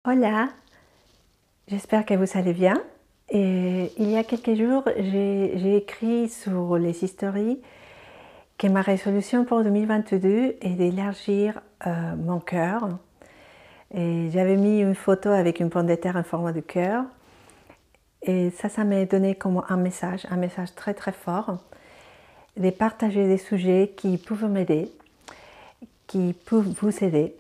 Hola, j'espère que vous allez bien. Et il y a quelques jours, j'ai écrit sur les stories que ma résolution pour 2022 est d'élargir mon cœur. Et j'avais mis une photo avec une pomme de terre en forme de cœur. Et ça m'a donné comme un message très très fort, de partager des sujets qui peuvent m'aider, qui peuvent vous aider.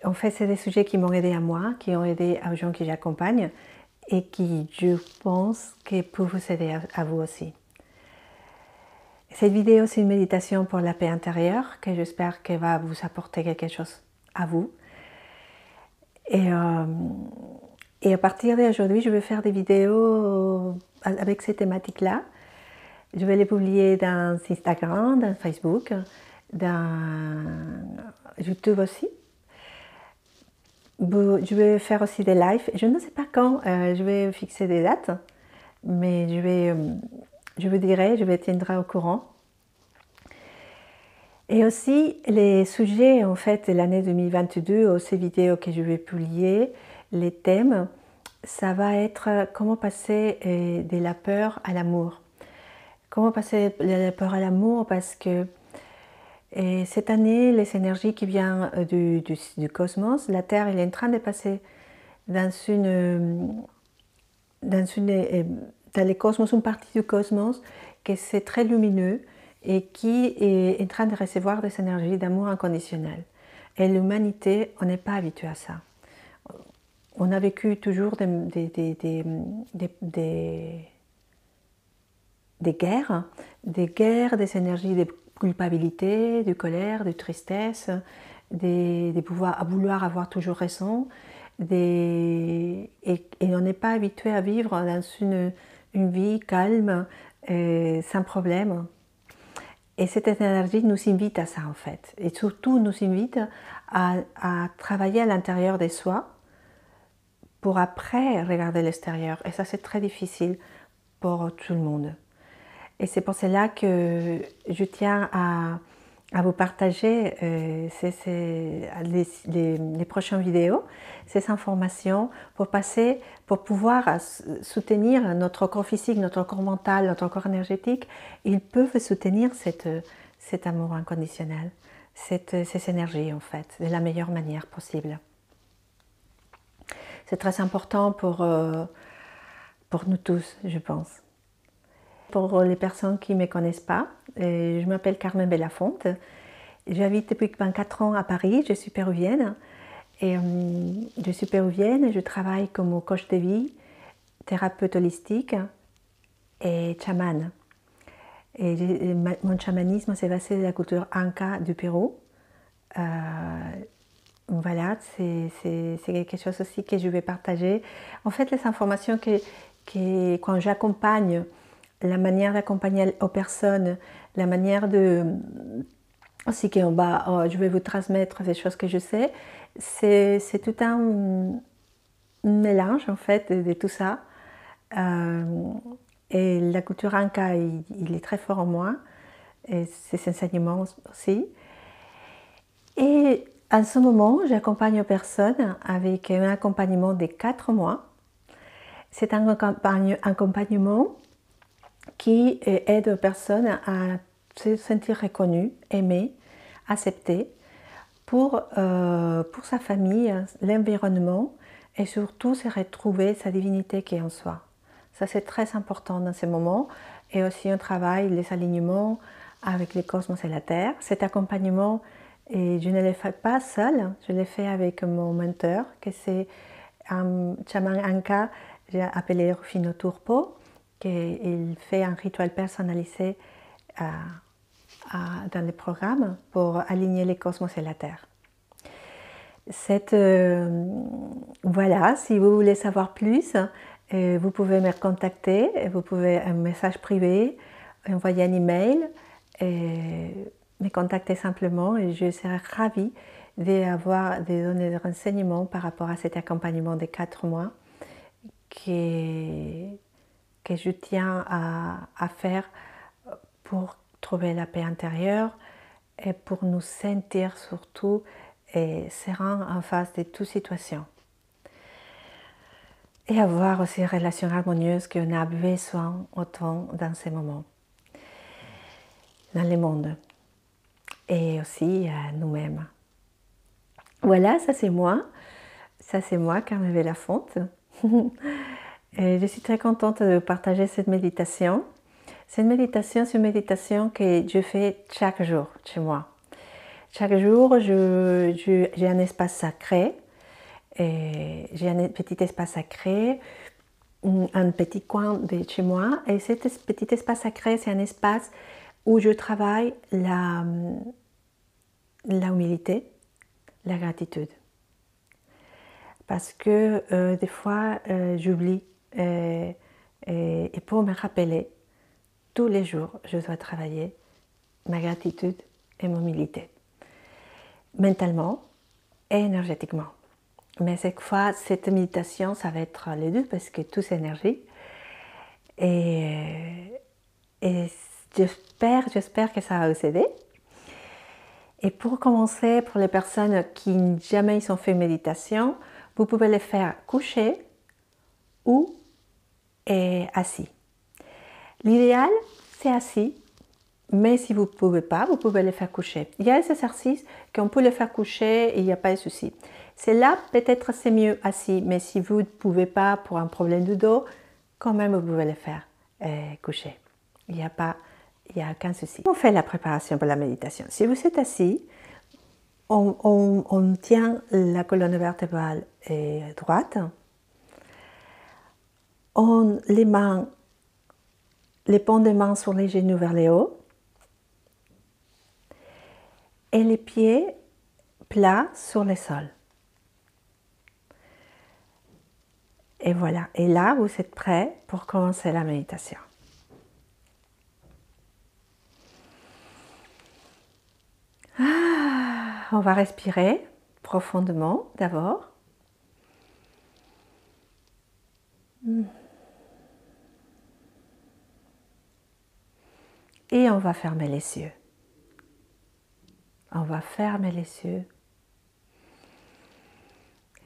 En fait, c'est des sujets qui m'ont aidé à moi, qui ont aidé aux gens que j'accompagne et qui, je pense, que peuvent vous aider à vous aussi. Cette vidéo, c'est une méditation pour la paix intérieure que j'espère qu'elle va vous apporter quelque chose à vous. Et à partir d'aujourd'hui, je vais faire des vidéos avec ces thématiques-là. Je vais les publier dans Instagram, dans Facebook, dans YouTube aussi. Je vais faire aussi des lives. Je ne sais pas quand je vais fixer des dates, mais je vous dirai, je vous tiendrai au courant. Et aussi les sujets en fait de l'année 2022, ces vidéos que je vais publier, les thèmes, ça va être comment passer de la peur à l'amour. Comment passer de la peur à l'amour parce que cette année, les énergies qui viennent du cosmos, la Terre, elle est en train de passer dans le cosmos, une partie du cosmos qui c'est très lumineux et qui est en train de recevoir des énergies d'amour inconditionnel. Et l'humanité, on n'est pas habitué à ça. On a vécu toujours des guerres, des énergies de culpabilité, de colère, de tristesse, de pouvoir, à vouloir avoir toujours raison. Et on n'est pas habitué à vivre dans une vie calme, sans problème. Et cette énergie nous invite à ça en fait. Et surtout nous invite à travailler à l'intérieur de soi pour après regarder l'extérieur. Et ça c'est très difficile pour tout le monde. Et c'est pour cela que je tiens à vous partager les prochaines vidéos, ces informations pour pouvoir soutenir notre corps physique, notre corps mental, notre corps énergétique. Ils peuvent soutenir cet amour inconditionnel, ces énergies en fait, de la meilleure manière possible. C'est très important pour nous tous, je pense. Pour les personnes qui ne me connaissent pas, je m'appelle Carmen Bellafonte. J'habite depuis 24 ans à Paris, je suis péruvienne. Et je travaille comme coach de vie, thérapeute holistique et chamane. Et mon chamanisme s'est basé sur la culture Inca du Pérou. Voilà, c'est quelque chose aussi que je vais partager. En fait, les informations quand j'accompagne, la manière d'accompagner aux personnes, la manière de aussi que je vais vous transmettre des choses que je sais, c'est tout un mélange en fait de tout ça. Et la culture Inca, il est très fort en moi, et ses enseignements aussi. Et en ce moment, j'accompagne aux personnes avec un accompagnement de 4 mois. C'est un accompagnement qui aide les personnes à se sentir reconnues, aimées, acceptées pour sa famille, l'environnement et surtout se retrouver sa divinité qui est en soi. Ça c'est très important dans ces moments et aussi un travail, les alignements avec le cosmos et la Terre. Cet accompagnement, et je ne le fais pas seul, je le fais avec mon mentor, que c'est un chaman Inca appelé Rufino Turpo, qui fait un rituel personnalisé dans le programme pour aligner le cosmos et la Terre. Voilà, si vous voulez savoir plus, vous pouvez me contacter, vous pouvez un message privé, envoyer un email, me contacter simplement et je serai ravie de donner des renseignements par rapport à cet accompagnement de 4 mois que je tiens à faire pour trouver la paix intérieure et pour nous sentir surtout serein en face de toute situation. et avoir aussi une relation harmonieuse qu'on a besoin autant dans ces moments, dans le monde et aussi nous-mêmes. Voilà, ça c'est moi Carmen Lafonte. Et je suis très contente de partager cette méditation. C'est une méditation que je fais chaque jour chez moi. Chaque jour, j'ai un espace sacré. J'ai un petit espace sacré, un petit coin de chez moi. Et cet petit espace sacré, c'est un espace où je travaille la humilité, la gratitude. Parce que des fois, j'oublie. Et pour me rappeler, tous les jours, je dois travailler ma gratitude et mon humilité, mentalement et énergétiquement. Mais cette fois, cette méditation, ça va être les deux parce que tout c'est énergie. Et j'espère que ça va vous aider. Et pour commencer, pour les personnes qui jamais ils ont fait méditation, vous pouvez le faire couché ou assis. L'idéal, c'est assis, mais si vous ne pouvez pas, vous pouvez le faire coucher. Il y a des exercices qu'on peut le faire coucher et il n'y a pas de souci. C'est là, peut-être c'est mieux assis, mais si vous ne pouvez pas pour un problème de dos, quand même vous pouvez le faire coucher. Il n'y a aucun souci. On fait la préparation pour la méditation. Si vous êtes assis, on tient la colonne vertébrale droite. Les paumes des mains sur les genoux vers le haut. Et les pieds plats sur le sol. Et voilà. Et là, vous êtes prêts pour commencer la méditation. On va respirer profondément d'abord. Et on va fermer les yeux. On va fermer les yeux.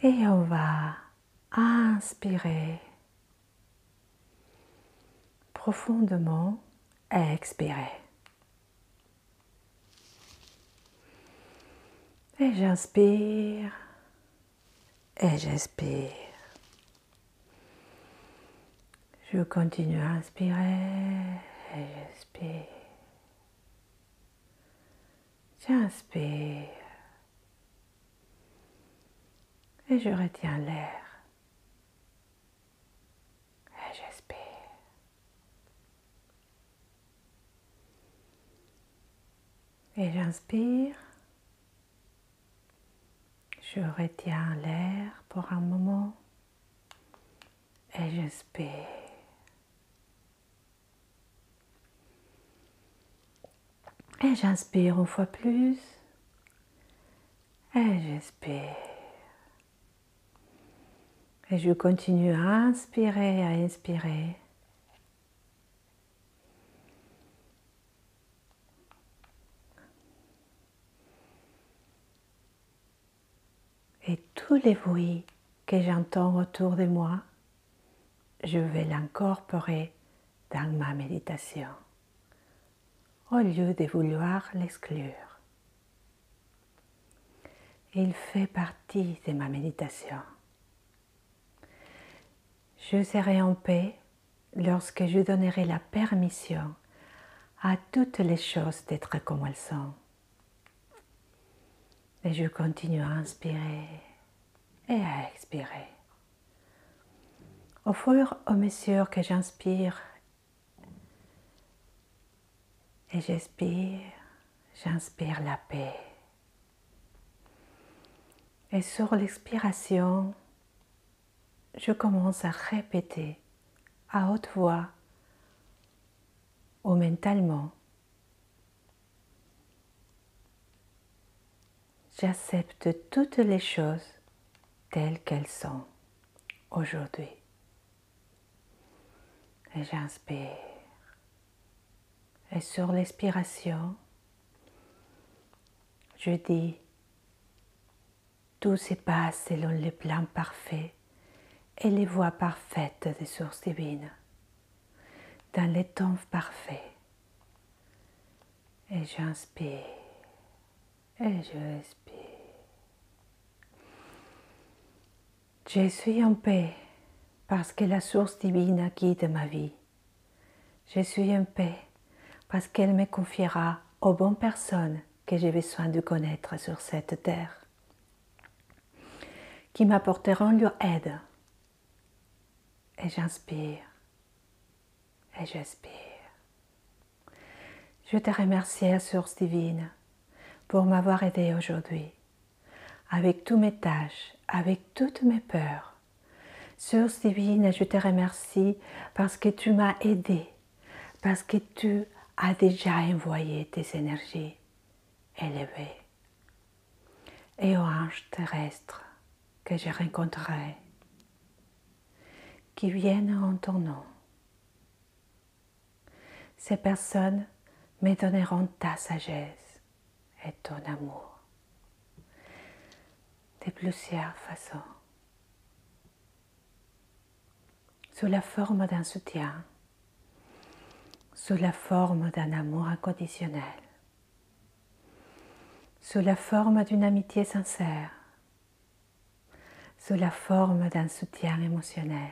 Et on va inspirer profondément et expirer. Et j'inspire et j'expire. Je continue à inspirer et j'expire. J'inspire et je retiens l'air et j'expire. Et j'inspire, je retiens l'air pour un moment et j'expire. Et j'inspire une fois plus et j'expire. Et je continue à inspirer, à inspirer. Et tous les bruits que j'entends autour de moi, je vais l'incorporer dans ma méditation, au lieu de vouloir l'exclure. Il fait partie de ma méditation. Je serai en paix lorsque je donnerai la permission à toutes les choses d'être comme elles sont. Et je continue à inspirer et à expirer. Au fur et à mesure que j'inspire et j'expire, j'inspire la paix. Et sur l'expiration, je commence à répéter à haute voix ou mentalement. J'accepte toutes les choses telles qu'elles sont aujourd'hui. Et j'inspire. Et sur l'expiration, je dis, tout se passe selon le plan parfait et les voix parfaites des sources divines, dans les tons parfaits. Et j'inspire et je expire. Je suis en paix parce que la source divine guide ma vie. Je suis en paix parce qu'elle me confiera aux bonnes personnes que j'ai besoin de connaître sur cette terre, qui m'apporteront leur aide. Et j'inspire et j'expire. Je te remercie, source divine, pour m'avoir aidé aujourd'hui, avec tous mes tâches, avec toutes mes peurs. Source divine, je te remercie parce que tu m'as aidé, parce que tu as déjà envoyé tes énergies élevées. Et aux anges terrestres que je rencontrerai, qui viennent en ton nom. Ces personnes me donneront ta sagesse et ton amour de plusieurs façons, sous la forme d'un soutien, sous la forme d'un amour inconditionnel, sous la forme d'une amitié sincère, sous la forme d'un soutien émotionnel,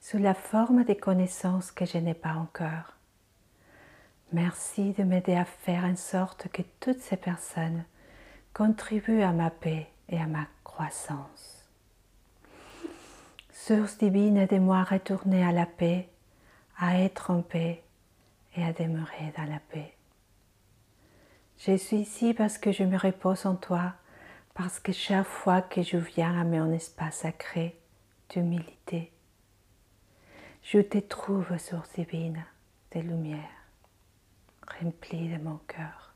sous la forme des connaissances que je n'ai pas encore. Merci de m'aider à faire en sorte que toutes ces personnes contribuent à ma paix et à ma croissance. Source divine, aide-moi à retourner à la paix, à être en paix et à demeurer dans la paix. Je suis ici parce que je me repose en toi, parce que chaque fois que je viens à mon espace sacré d'humilité, je te trouve, source divine de lumière, remplie de mon cœur.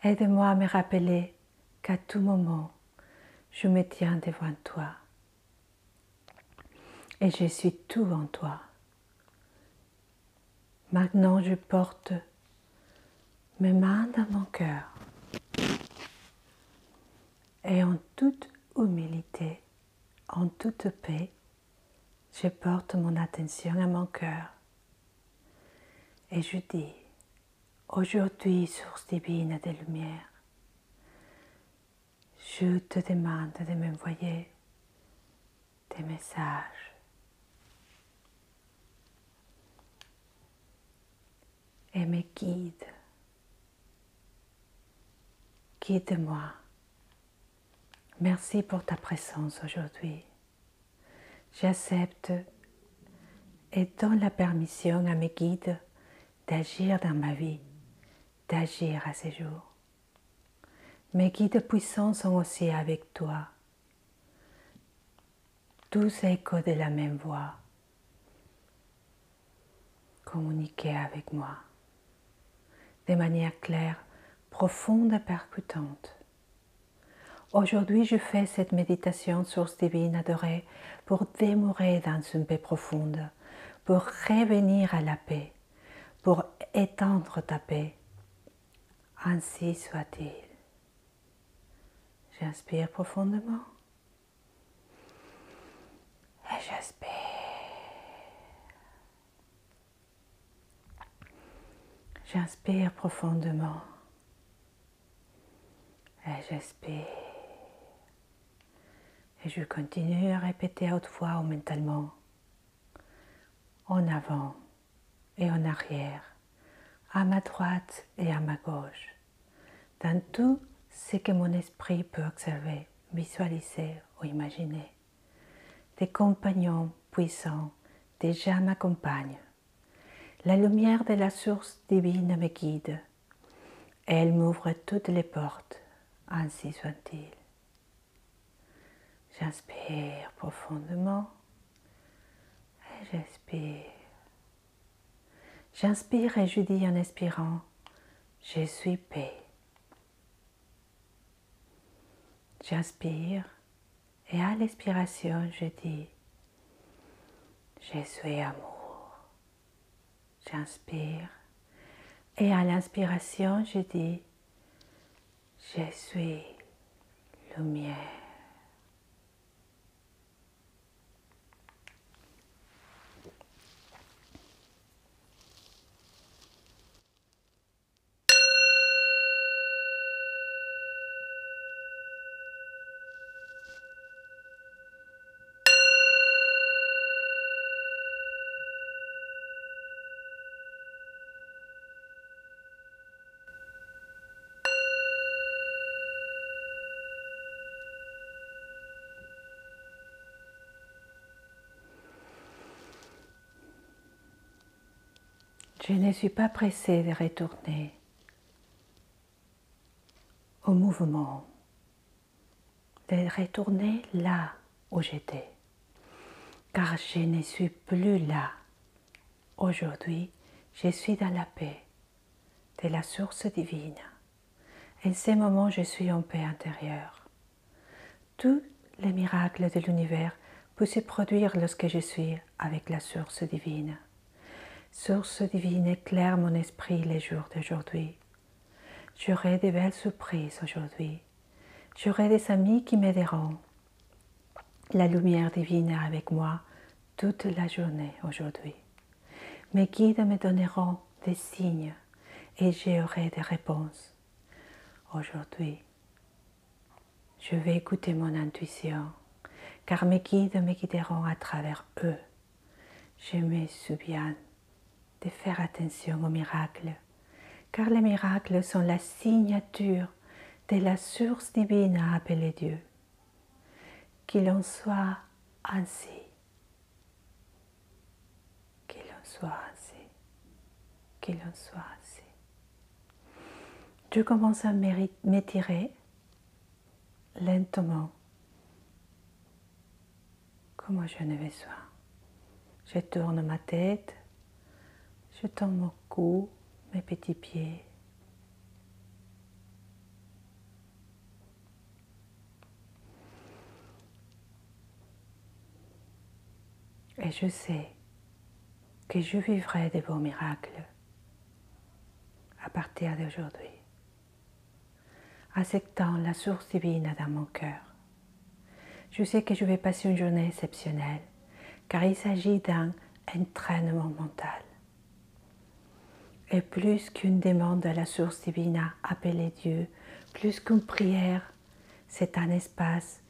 Aide-moi à me rappeler qu'à tout moment, je me tiens devant toi et je suis tout en toi. Maintenant, je porte mes mains dans mon cœur et en toute humilité, en toute paix, je porte mon attention à mon cœur et je dis, aujourd'hui, source divine de lumière, je te demande de m'envoyer des messages et me guide. Guide-moi. Merci pour ta présence aujourd'hui. J'accepte et donne la permission à mes guides d'agir dans ma vie, d'agir à ce jour. Mes guides puissants sont aussi avec toi. Tous échos de la même voix. Communiquez avec moi de manière claire, profonde et percutante. Aujourd'hui, je fais cette méditation source divine adorée pour demeurer dans une paix profonde, pour revenir à la paix, pour étendre ta paix. Ainsi soit-il. J'inspire profondément et j'expire. J'inspire profondément et j'expire. Et je continue à répéter à haute voix ou mentalement, en avant et en arrière, à ma droite et à ma gauche, dans tout ce que mon esprit peut observer, visualiser ou imaginer. Des compagnons puissants déjà m'accompagnent. La lumière de la source divine me guide. Elle m'ouvre toutes les portes, ainsi soit-il. J'inspire profondément et j'expire. J'inspire et je dis en expirant, je suis paix. J'inspire et à l'expiration je dis, je suis amour. J'inspire et à l'inspiration je dis, je suis lumière. Je ne suis pas pressée de retourner au mouvement, de retourner là où j'étais, car je ne suis plus là. Aujourd'hui, je suis dans la paix de la source divine. En ce moment, je suis en paix intérieure. Tous les miracles de l'univers peuvent se produire lorsque je suis avec la source divine. Source divine, éclaire mon esprit les jours d'aujourd'hui. J'aurai de belles surprises aujourd'hui. J'aurai des amis qui m'aideront. La lumière divine est avec moi toute la journée aujourd'hui. Mes guides me donneront des signes et j'aurai des réponses. Aujourd'hui, je vais écouter mon intuition, car mes guides me guideront à travers eux. Je me souviens de faire attention aux miracles, car les miracles sont la signature de la source divine à appeler Dieu. Qu'il en soit ainsi. Qu'il en soit ainsi. Qu'il en soit ainsi. Je commence à m'étirer lentement, comme je n'ai besoin. Je tourne ma tête, je tends mon cou, mes petits pieds. Et je sais que je vivrai de beaux miracles à partir d'aujourd'hui, acceptant la source divine dans mon cœur. Je sais que je vais passer une journée exceptionnelle, car il s'agit d'un entraînement mental. Et plus qu'une demande à la source divine à appeler Dieu, plus qu'une prière, c'est un espace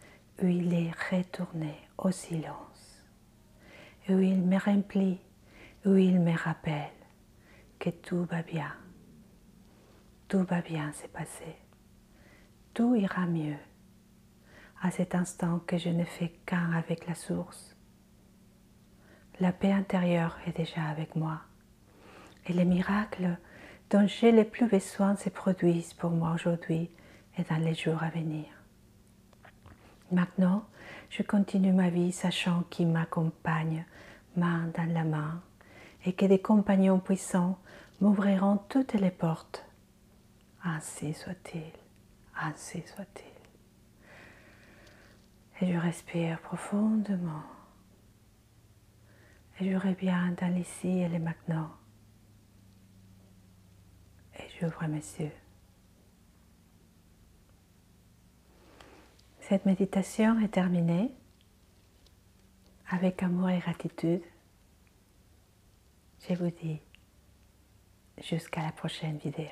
où il est retourné au silence, où il me remplit, où il me rappelle que tout va bien se passer, tout ira mieux à cet instant que je ne fais qu'un avec la source. La paix intérieure est déjà avec moi et les miracles dont j'ai le plus besoin se produisent pour moi aujourd'hui et dans les jours à venir. Maintenant, je continue ma vie sachant qu'il m'accompagne main dans la main et que des compagnons puissants m'ouvriront toutes les portes. Ainsi soit-il, ainsi soit-il. Et je respire profondément. Et je reviens dans l'ici et le maintenant. Et j'ouvre mes yeux. Cette méditation est terminée. Avec amour et gratitude, je vous dis jusqu'à la prochaine vidéo.